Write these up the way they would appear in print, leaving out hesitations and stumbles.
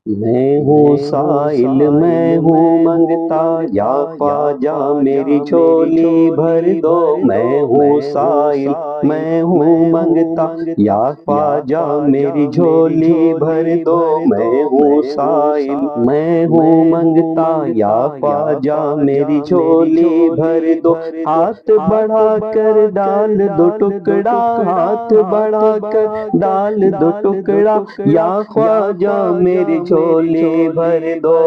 میں ہوں سائل میں ہوں منگتا، یا خواجہ میری جھولی بھر دو۔ میں ہوں سائل میں ہوں منگتا، یا خواجہ میری جھولی بھر دو۔ میں ہوں سائل میں ہوں منگتا، یا خواجہ میری جھولی بھر دو۔ ہاتھ بڑھا کر ڈال دو ٹکڑا، ہاتھ بڑھا کر ڈال دو ٹکڑا، یا خواجہ میری جھولی بھر دو۔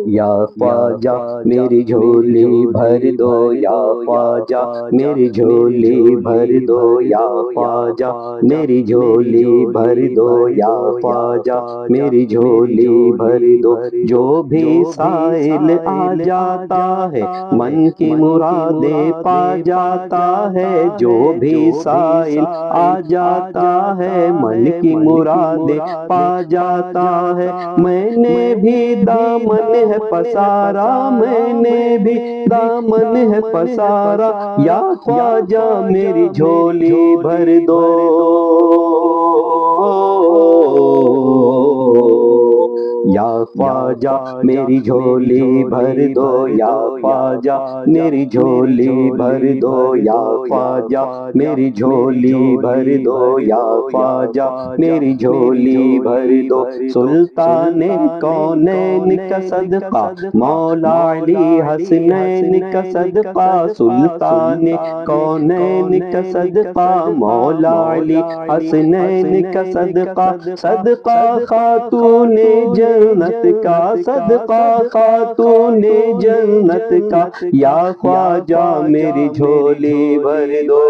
یا خواجہ میری جھولی بھر دو، یا خواجہ میری جھولی بھر دو، یا خواجہ میری جھولی بھر دو، یا خواجہ میری جھولی بھر دو۔ جو بھی سائل آ جاتا ہے من کی مرادیں پا جاتا ہے، جو بھی سائل آ جاتا ہے من کی مرادیں پا جاتا ہے۔ میں نے بھی دامن ہے پسارا، میں نے بھی دامن ہے پسارا، یا خواجہ میری جھولی بھر دو۔ یا خواجہ میری جھولی بھر دو، یا خواجہ میری جھولی بھر دو، یا خواجہ میری جھولی بھر دو، یا خواجہ میری جھولی بھر دو۔ سلطان کونین کا صدقہ، مولا علی حسنین کا صدقہ، سلطان کونین کا صدقہ، مولا علی حسنین کا صدقہ، صدقہ خاتون جنت کا، صدقہ خاتون جنت کا، یا خواجہ میری جھولی بھر دو۔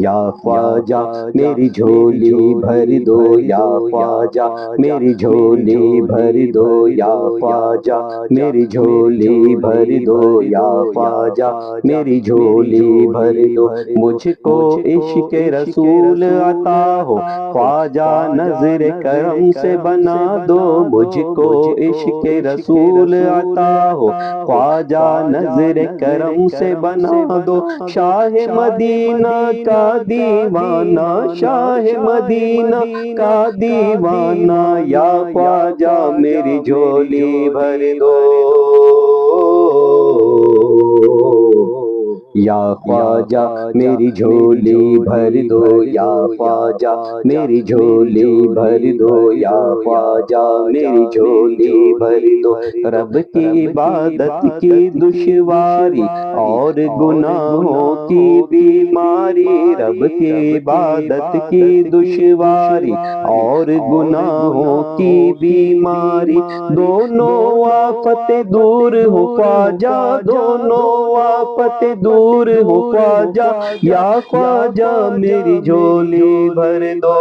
یا خواجہ میری جھولی بھر دو، یا خواجہ میری جھولی بھر دو، یا خواجہ میری جھولی بھر دو، یا خواجہ میری جھولی بھر دو۔ مجھ کو عشق رسول عطا ہو، خواجہ نظر کرم سے بنا دو۔ مجھ کو عشق رسول عطا ہو، خواجہ نظر کرم سے بنا دو۔ شاہ مدینہ کا دیوانہ، شاہ مدینہ کا دیوانہ، یا خواجہ میری جھولی بھر دو۔ یا خواجہ میری جھولی بھر دو، یا خواجہ میری جھولی بھر دو، یا خواجہ میری جھولی بھر دو۔ رب کی عبادت کی دشواری اور گناہوں کی بیماری، رب کی عبادت کی دشواری اور گناہوں کی بیماری، دونوں آفتیں دور ہو خواجہ، دونوں آفتیں دور ہو خواجہ، یا خواجہ میری جھولی بھر دو۔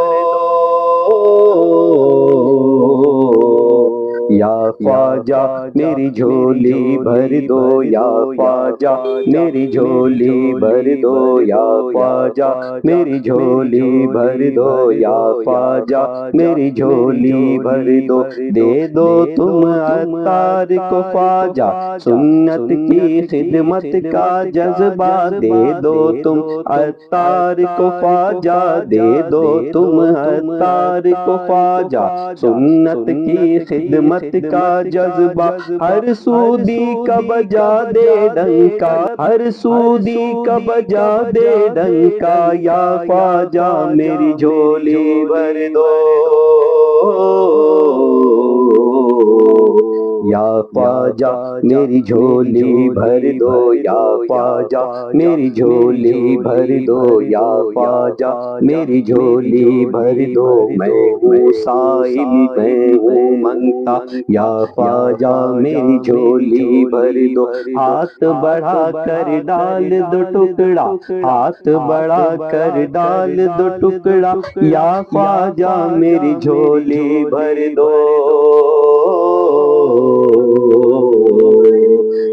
یا خواجہ میری جھولی بھر دو، یا خواجہ میری جھولی بھر دو، یا خواجہ میری جھولی بھر دو، یا خواجہ میری جھولی بھر دو۔ دے دو تم عطار کو خواجہ سنت کی خدمت کا جذبہ، دے دو تم عطار کو خواجہ، دے دو تم عطار کو خواجہ سنت کی خدمت کا جذبہ۔ ہر سودی کا بجا دے ڈنکا، ہر سودی کا بجا دے ڈنکا، یا خواجہ میری جھولی بھر دو۔ یا خواجہ میری جھولی بھر دو، یا خواجہ میری جھولی بھر دو، یا خواجہ میری جھولی بھر دو۔ میں ہوں سائل میں ہوں منگتا، یا خواجہ میری جھولی بھر دو۔ ہاتھ بڑھا کر ڈال دو ٹکڑا، ہاتھ بڑھا کر ڈال دو ٹکڑا، یا خواجہ میری جھولی بھر دو۔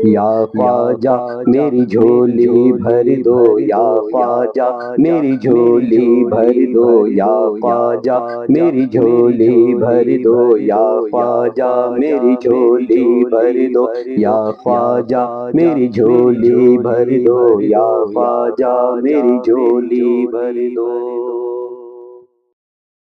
یا خواجہ میری جھولی بھر دو یا خواجہ میری جھولی بھر دو یا خواجہ میری جھولی بھر دو یا خواجہ میری جھولی بھر دو یا خواجہ میری جھولی بھر دو یا خواجہ میری جھولی بھر دو۔